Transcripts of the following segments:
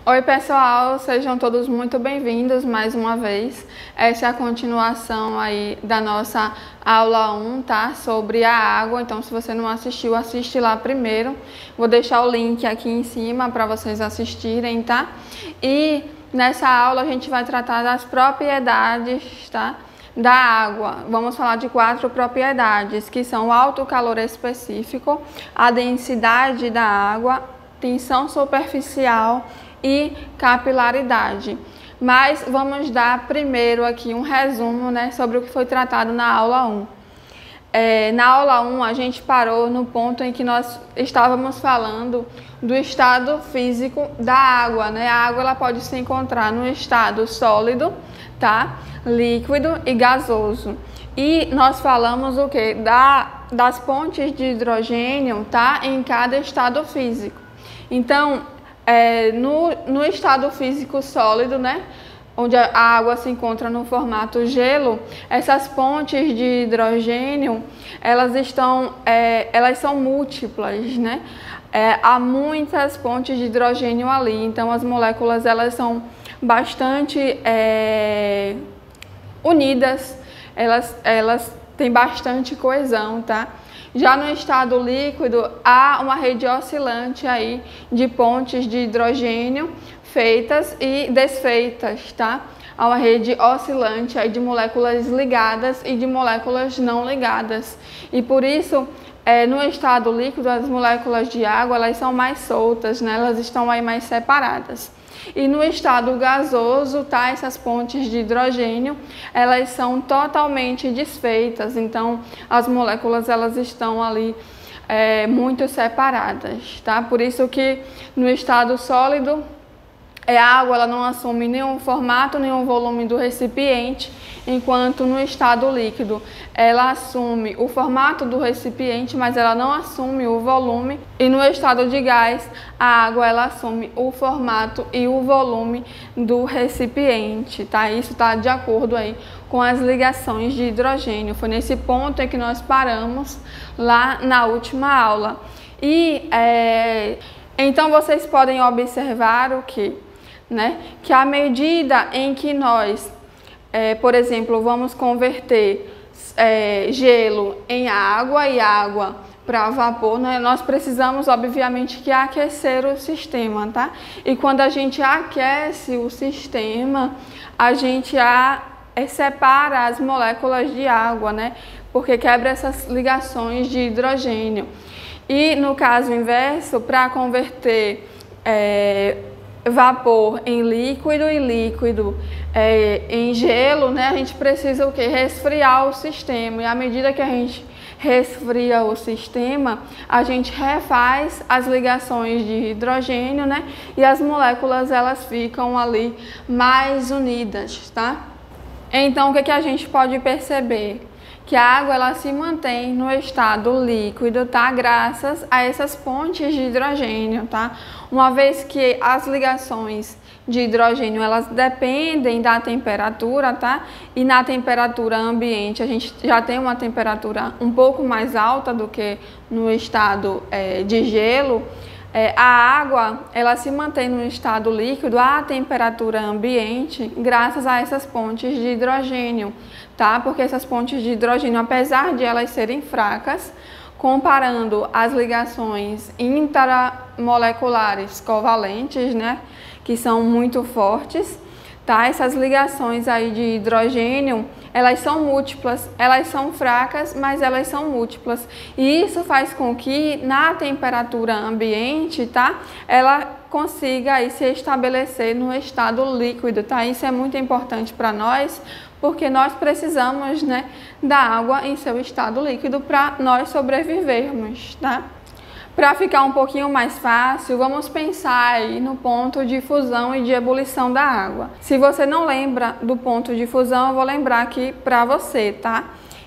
Oi pessoal, sejam todos muito bem-vindos mais uma vez. Essa é a continuação aí da nossa aula 1, tá? Sobre a água. Então, se você não assistiu, assiste lá primeiro. Vou deixar o link aqui em cima para vocês assistirem, tá? E nessa aula a gente vai tratar das propriedades, tá? Da água. Vamos falar de 4 propriedades, que são o alto calor específico, a densidade da água, tensão superficial e capilaridade. Mas vamos dar primeiro aqui um resumo, né, sobre o que foi tratado na aula 1. Na aula 1 a gente parou no ponto em que nós estávamos falando do estado físico da água, né? A água ela pode se encontrar no estado sólido, tá? Líquido e gasoso. E nós falamos o que? Das pontes de hidrogênio, tá? Em cada estado físico. Então, no estado físico sólido, né, onde a água se encontra no formato gelo, essas pontes de hidrogênio, elas são múltiplas, né? Há muitas pontes de hidrogênio ali, então as moléculas elas são bastante unidas, elas têm bastante coesão, tá? Já no estado líquido, há uma rede oscilante aí de pontes de hidrogênio feitas e desfeitas, tá? Há uma rede oscilante aí de moléculas ligadas e de moléculas não ligadas. E por isso, no estado líquido, as moléculas de água, elas são mais soltas, né? Elas estão aí mais separadas. E no estado gasoso, tá? Essas pontes de hidrogênio, elas são totalmente desfeitas, então as moléculas elas estão ali muito separadas, tá? Por isso que no estado sólido, a água ela não assume nenhum formato, nenhum volume do recipiente, enquanto no estado líquido ela assume o formato do recipiente, mas ela não assume o volume. E no estado de gás, a água ela assume o formato e o volume do recipiente, tá? Isso está de acordo aí com as ligações de hidrogênio. Foi nesse ponto em que nós paramos lá na última aula. E então vocês podem observar o que? Né? Que à medida em que nós, por exemplo, vamos converter gelo em água e água para vapor, né? Nós precisamos, obviamente, que aquecer o sistema, tá? E quando a gente aquece o sistema, a gente separa as moléculas de água, né? Porque quebra essas ligações de hidrogênio. E no caso inverso, para converter vapor em líquido e líquido em gelo, né, a gente precisa o quê? Resfriar o sistema. E à medida que a gente resfria o sistema, a gente refaz as ligações de hidrogênio, né, e as moléculas elas ficam ali mais unidas, tá? Então, o que a gente pode perceber? Que a água ela se mantém no estado líquido, tá? Graças a essas pontes de hidrogênio, tá? Uma vez que as ligações de hidrogênio elas dependem da temperatura, tá? E na temperatura ambiente a gente já tem uma temperatura um pouco mais alta do que no estado de gelo. A água ela se mantém no estado líquido à temperatura ambiente graças a essas pontes de hidrogênio, tá? Porque essas pontes de hidrogênio, apesar de elas serem fracas, comparando as ligações intramoleculares covalentes, né, que são muito fortes, tá? Essas ligações aí de hidrogênio, elas são múltiplas, elas são fracas, mas elas são múltiplas. E isso faz com que na temperatura ambiente, tá? Ela consiga aí se estabelecer no estado líquido, tá? Isso é muito importante para nós, porque nós precisamos, né, da água em seu estado líquido para nós sobrevivermos, tá? Para ficar um pouquinho mais fácil, vamos pensar aí no ponto de fusão e de ebulição da água. Se você não lembra do ponto de fusão, eu vou lembrar aqui para você, tá?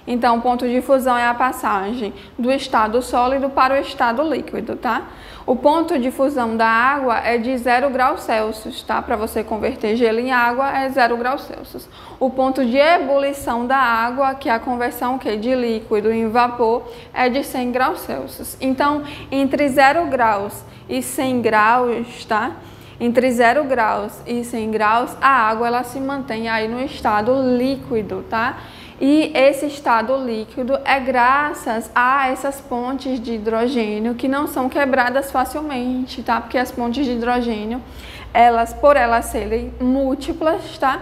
Então, o ponto de fusão é a passagem do estado sólido para o estado líquido, tá? O ponto de fusão da água é de 0 graus Celsius, tá? Para você converter gelo em água é 0 graus Celsius. O ponto de ebulição da água, que é a conversão de líquido em vapor, é de 100 graus Celsius. Então, entre 0 graus e 100 graus, tá? entre 0 graus e 100 graus, a água ela se mantém aí no estado líquido, tá? E esse estado líquido é graças a essas pontes de hidrogênio que não são quebradas facilmente, tá? Porque as pontes de hidrogênio, por elas serem múltiplas, tá?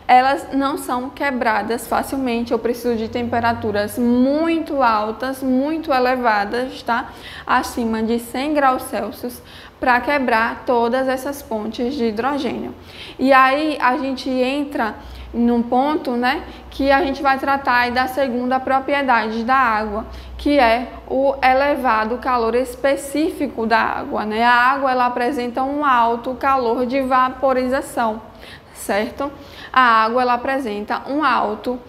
Elas não são quebradas facilmente. Eu preciso de temperaturas muito altas, muito elevadas, tá? Acima de 100 graus Celsius, para quebrar todas essas pontes de hidrogênio. E aí a gente entra num ponto, né, que a gente vai tratar aí da segunda propriedade da água, que é o elevado calor específico da água, né? A água ela apresenta um alto calor de vaporização, certo? A água ela apresenta um alto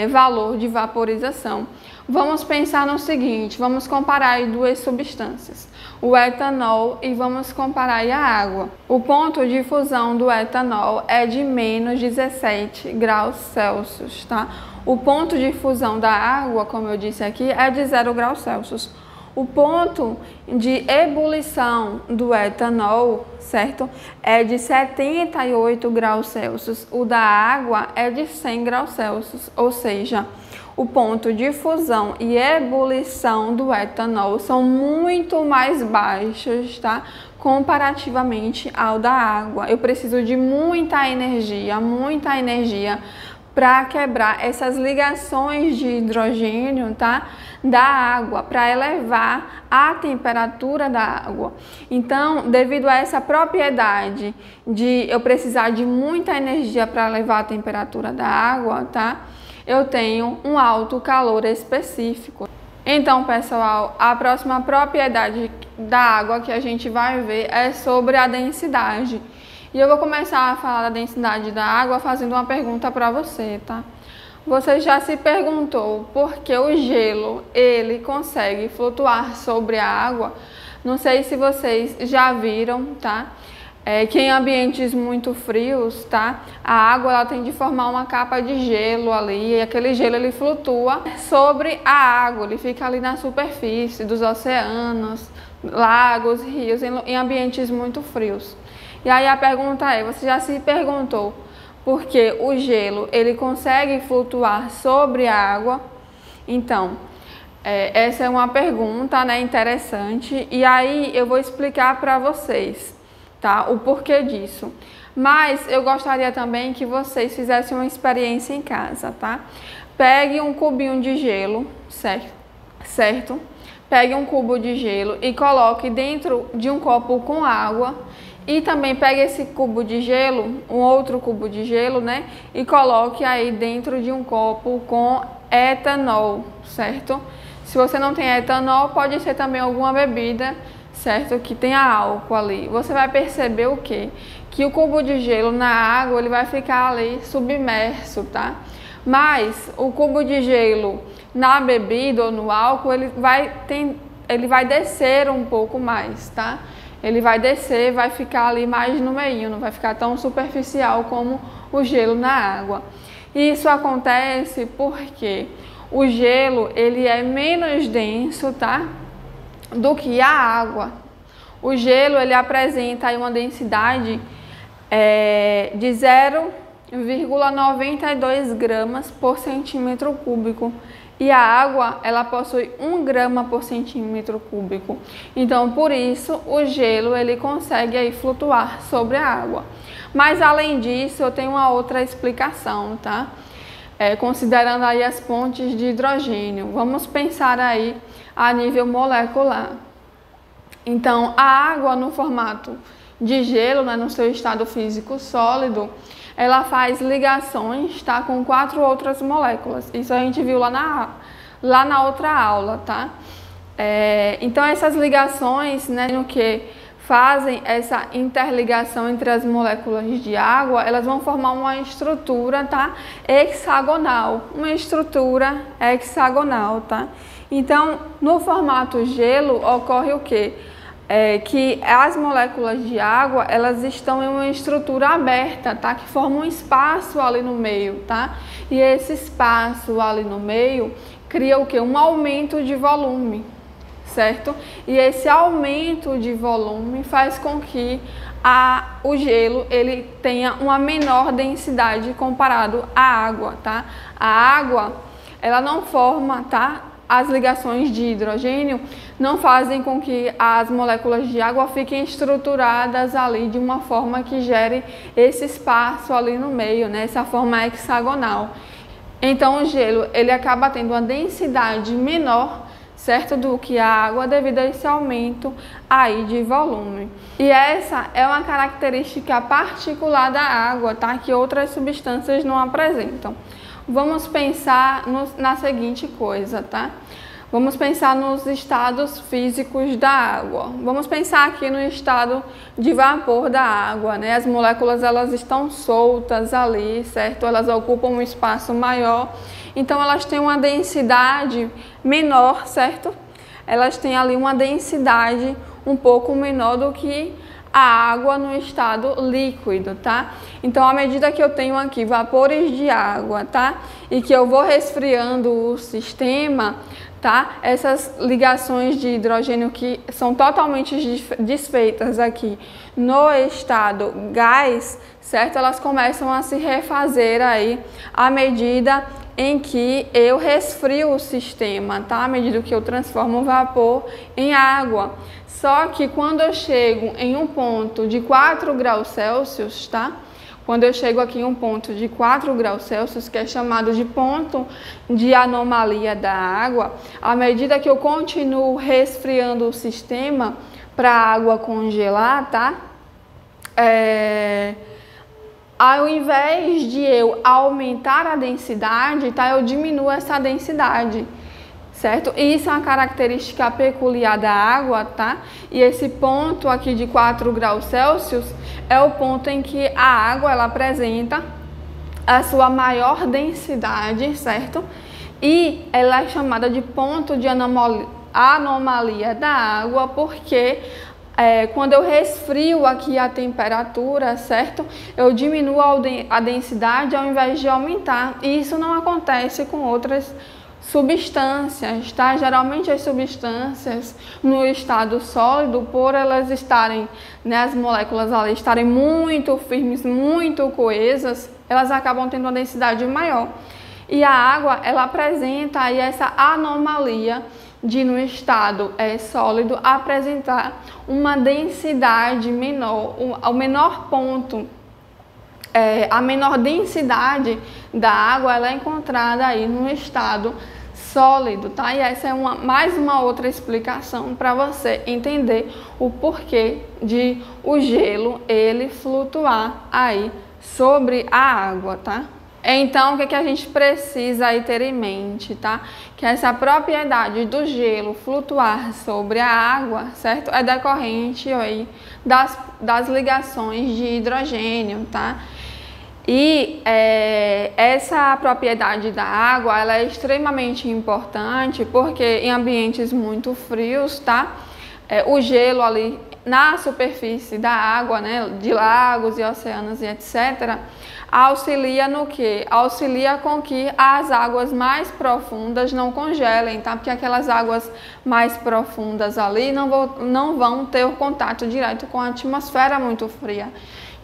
valor de vaporização. Vamos pensar no seguinte, vamos comparar aí duas substâncias, o etanol, e vamos comparar aí a água. O ponto de fusão do etanol é de menos 17 graus Celsius, tá? O ponto de fusão da água, como eu disse aqui, é de 0 graus Celsius. O ponto de ebulição do etanol, certo? É de 78 graus Celsius. O da água é de 100 graus Celsius, ou seja, o ponto de fusão e ebulição do etanol são muito mais baixos, tá? Comparativamente ao da água. Eu preciso de muita energia para quebrar essas ligações de hidrogênio, tá? Da água, para elevar a temperatura da água. Então, devido a essa propriedade de eu precisar de muita energia para elevar a temperatura da água, tá? Eu tenho um alto calor específico. Então, pessoal, a próxima propriedade da água que a gente vai ver é sobre a densidade. E eu vou começar a falar da densidade da água fazendo uma pergunta para você, tá? Você já se perguntou por que o gelo, ele consegue flutuar sobre a água? Não sei se vocês já viram, tá? Que em ambientes muito frios, tá? A água ela tende a formar uma capa de gelo ali, e aquele gelo ele flutua sobre a água, ele fica ali na superfície dos oceanos, lagos, rios, em ambientes muito frios. E aí a pergunta é, você já se perguntou por que o gelo ele consegue flutuar sobre a água? Então, essa é uma pergunta, né, interessante, e aí eu vou explicar para vocês, tá, o porquê disso. Mas eu gostaria também que vocês fizessem uma experiência em casa, tá? Pegue um cubinho de gelo, certo? Pegue um cubo de gelo e coloque dentro de um copo com água. E também pegue esse cubo de gelo, um outro cubo de gelo, né? E coloque aí dentro de um copo com etanol, certo? Se você não tem etanol, pode ser também alguma bebida, certo? Que tenha álcool ali. Você vai perceber o quê? Que o cubo de gelo na água, ele vai ficar ali submerso, tá? Mas o cubo de gelo na bebida ou no álcool, ele vai descer um pouco mais, tá? Ele vai descer, vai ficar ali mais no meio, não vai ficar tão superficial como o gelo na água. E isso acontece porque o gelo, ele é menos denso, tá? Do que a água. O gelo, ele apresenta aí uma densidade de 0,92 gramas por centímetro cúbico. E a água, ela possui 1 grama por centímetro cúbico. Então, por isso, o gelo, ele consegue aí flutuar sobre a água. Mas, além disso, eu tenho uma outra explicação, tá? Considerando aí as pontes de hidrogênio. Vamos pensar aí a nível molecular. Então, a água no formato de gelo, né, no seu estado físico sólido, ela faz ligações, tá, com 4 outras moléculas. Isso a gente viu lá na outra aula, tá? Então, essas ligações, né, no que fazem essa interligação entre as moléculas de água, elas vão formar uma estrutura, tá, hexagonal. Uma estrutura hexagonal, tá? Então, no formato gelo, ocorre o quê? Que as moléculas de água, elas estão em uma estrutura aberta, tá? Que forma um espaço ali no meio, tá? E esse espaço ali no meio cria o quê? Um aumento de volume, certo? E esse aumento de volume faz com que o gelo ele tenha uma menor densidade comparado à água, tá? A água, ela não forma, tá? As ligações de hidrogênio não fazem com que as moléculas de água fiquem estruturadas ali de uma forma que gere esse espaço ali no meio, né? Essa forma hexagonal. Então o gelo ele acaba tendo uma densidade menor, certo, do que a água devido a esse aumento aí de volume. E essa é uma característica particular da água, tá? Que outras substâncias não apresentam. Vamos pensar na seguinte coisa, tá? Vamos pensar nos estados físicos da água. Vamos pensar aqui no estado de vapor da água, né? As moléculas elas estão soltas ali, certo? Elas ocupam um espaço maior, então elas têm uma densidade menor, certo? Elas têm ali uma densidade um pouco menor do que a água no estado líquido, tá? Então, à medida que eu tenho aqui vapores de água, tá? E que eu vou resfriando o sistema, tá? Essas ligações de hidrogênio que são totalmente desfeitas aqui no estado gás, certo? Elas começam a se refazer aí à medida em que eu resfrio o sistema, tá? À medida que eu transformo o vapor em água. Só que quando eu chego em um ponto de 4 graus Celsius, tá? Quando eu chego aqui em um ponto de 4 graus Celsius, que é chamado de ponto de anomalia da água, à medida que eu continuo resfriando o sistema para a água congelar, tá? Ao invés de eu aumentar a densidade, tá? Eu diminuo essa densidade, certo? E isso é uma característica peculiar da água, tá? E esse ponto aqui de 4 graus Celsius é o ponto em que a água ela apresenta a sua maior densidade, certo? E ela é chamada de ponto de anomalia da água porque quando eu resfrio aqui a temperatura, certo? Eu diminuo a densidade ao invés de aumentar. E isso não acontece com outras substâncias, tá? Geralmente as substâncias no estado sólido, por elas estarem, né, as moléculas ali estarem muito firmes, muito coesas, elas acabam tendo uma densidade maior. E a água, ela apresenta aí essa anomalia de no estado sólido apresentar uma densidade menor, o menor ponto, a menor densidade da água ela é encontrada aí no estado sólido, tá? E essa é mais uma outra explicação para você entender o porquê de o gelo ele flutuar aí sobre a água, tá? Então, o que a gente precisa aí ter em mente, tá? Que essa propriedade do gelo flutuar sobre a água, certo? É decorrente aí das ligações de hidrogênio, tá? E essa propriedade da água, ela é extremamente importante porque em ambientes muito frios, tá? O gelo ali na superfície da água, né, de lagos e oceanos e etc., auxilia no quê? Auxilia com que as águas mais profundas não congelem, tá? Porque aquelas águas mais profundas ali não vão ter o contato direto com a atmosfera muito fria.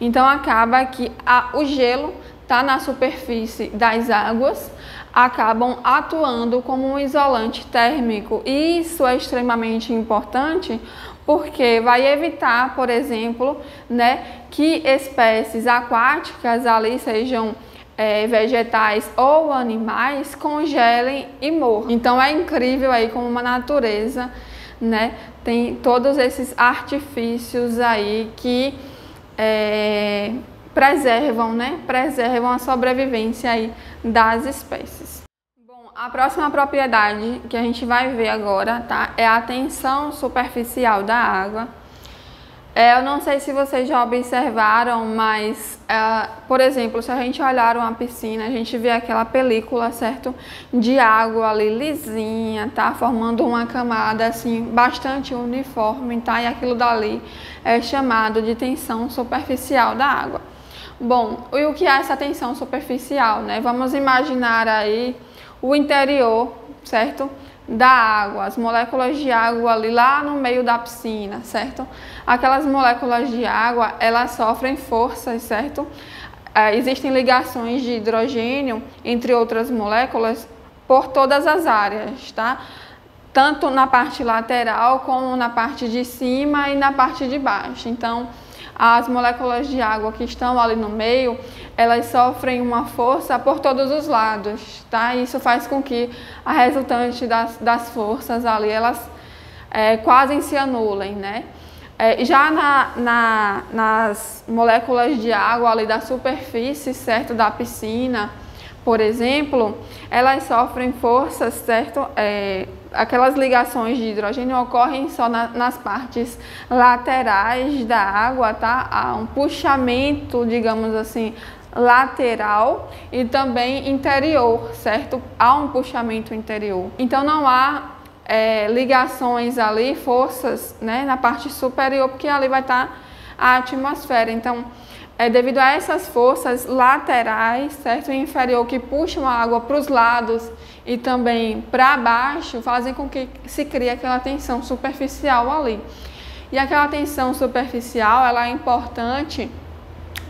Então acaba que o gelo tá na superfície das águas, acabam atuando como um isolante térmico. E isso é extremamente importante porque vai evitar, por exemplo, né, que espécies aquáticas ali sejam vegetais ou animais congelem e morram. Então é incrível aí como a natureza, né, tem todos esses artifícios aí que preservam a sobrevivência aí das espécies. Bom, a próxima propriedade que a gente vai ver agora, tá, é a tensão superficial da água. Eu não sei se vocês já observaram, mas, por exemplo, se a gente olhar uma piscina, a gente vê aquela película, certo, de água ali lisinha, tá, formando uma camada assim bastante uniforme, tá, e aquilo dali é chamado de tensão superficial da água. Bom, e o que é essa tensão superficial, né? Vamos imaginar aí o interior, certo, da água, as moléculas de água ali lá no meio da piscina, certo? Aquelas moléculas de água, elas sofrem forças, certo? Existem ligações de hidrogênio entre outras moléculas por todas as áreas, tá? Tanto na parte lateral como na parte de cima e na parte de baixo. Então, as moléculas de água que estão ali no meio, elas sofrem uma força por todos os lados, tá? Isso faz com que a resultante das forças ali, elas quase se anulem, né? Já nas moléculas de água ali da superfície, certo, da piscina, por exemplo, elas sofrem forças, certo? Aquelas ligações de hidrogênio ocorrem só nas partes laterais da água, tá? Há um puxamento, digamos assim, lateral e também interior, certo? Há um puxamento interior. Então não há ligações ali, forças, né, na parte superior, porque ali vai estar a atmosfera. Então, devido a essas forças laterais, certo, e inferior, que puxam a água para os lados e também para baixo, fazem com que se crie aquela tensão superficial ali. E aquela tensão superficial, ela é importante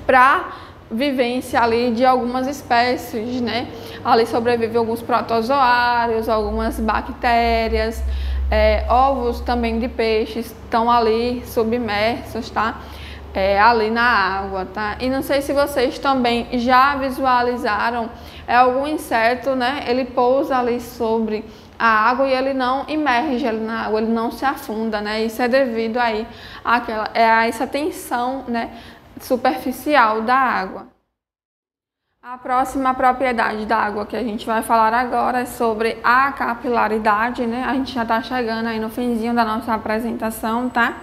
para vivência ali de algumas espécies, né? Ali sobrevivem alguns protozoários, algumas bactérias, ovos também de peixes estão ali submersos, tá? Ali na água, tá? E não sei se vocês também já visualizaram algum inseto, né? Ele pousa ali sobre a água e ele não imerge ali na água, ele não se afunda, né? Isso é devido aí a essa tensão, né, superficial da água. A próxima propriedade da água que a gente vai falar agora é sobre a capilaridade, né? A gente já está chegando aí no finzinho da nossa apresentação, tá?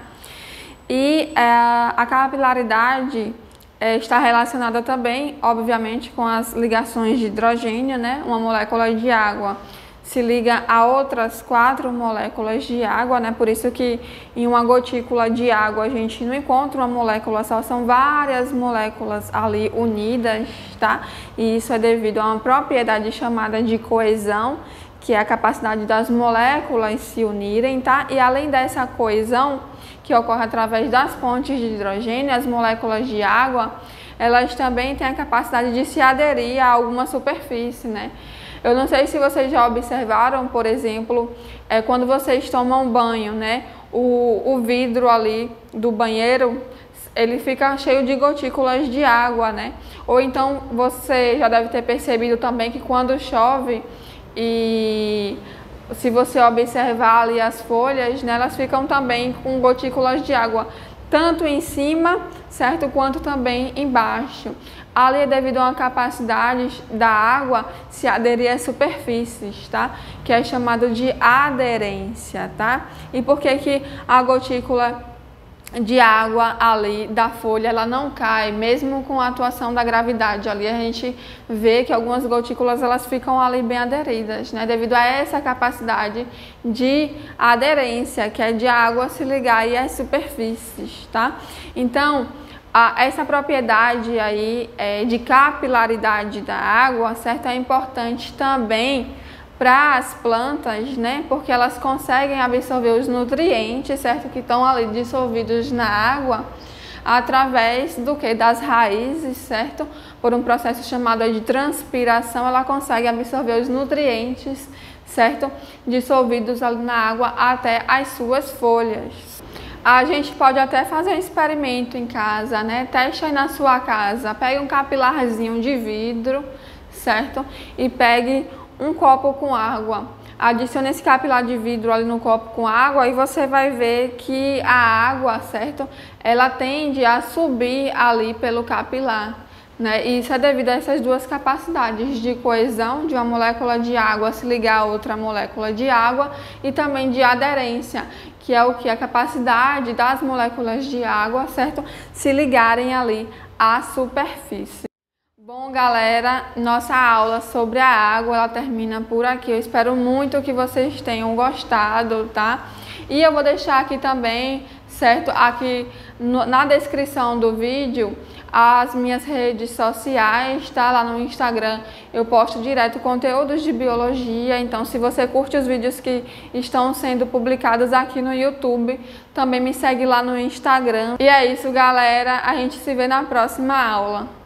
E a capilaridade está relacionada também, obviamente, com as ligações de hidrogênio, né? Uma molécula de água se liga a outras 4 moléculas de água, né? Por isso que em uma gotícula de água a gente não encontra uma molécula só, são várias moléculas ali unidas, tá? E isso é devido a uma propriedade chamada de coesão, que é a capacidade das moléculas se unirem, tá? E além dessa coesão, que ocorre através das pontes de hidrogênio, as moléculas de água, elas também têm a capacidade de se aderir a alguma superfície, né? Eu não sei se vocês já observaram, por exemplo, quando vocês tomam banho, né? O vidro ali do banheiro, ele fica cheio de gotículas de água, né? Ou então você já deve ter percebido também que quando chove e se você observar ali as folhas, né, elas ficam também com gotículas de água, tanto em cima, certo, quanto também embaixo. Ali é devido a uma capacidade da água se aderir às superfícies, tá? Que é chamado de aderência, tá? E por que que a gotícula de água ali da folha, ela não cai, mesmo com a atuação da gravidade? Ali a gente vê que algumas gotículas elas ficam ali bem aderidas, né? Devido a essa capacidade de aderência, que é de água se ligar aí às superfícies, tá? Então, essa propriedade aí de capilaridade da água, certo? É importante também para as plantas, né? Porque elas conseguem absorver os nutrientes, certo? Que estão ali dissolvidos na água através do que? Das raízes, certo? Por um processo chamado de transpiração, ela consegue absorver os nutrientes, certo? Dissolvidos ali na água até as suas folhas. A gente pode até fazer um experimento em casa, né? Teste aí na sua casa, pegue um capilarzinho de vidro, certo? E pegue um copo com água. Adicione esse capilar de vidro ali no copo com água e você vai ver que a água, certo? Ela tende a subir ali pelo capilar, né? E isso é devido a essas duas capacidades de coesão, de uma molécula de água se ligar a outra molécula de água, e também de aderência, que é o que? A capacidade das moléculas de água, certo? Se ligarem ali à superfície. Bom, galera, nossa aula sobre a água, ela termina por aqui. Eu espero muito que vocês tenham gostado, tá? E eu vou deixar aqui também, certo? Aqui na descrição do vídeo, as minhas redes sociais, tá? Lá no Instagram eu posto direto conteúdos de biologia, então se você curte os vídeos que estão sendo publicados aqui no YouTube, também me segue lá no Instagram. E é isso, galera, a gente se vê na próxima aula.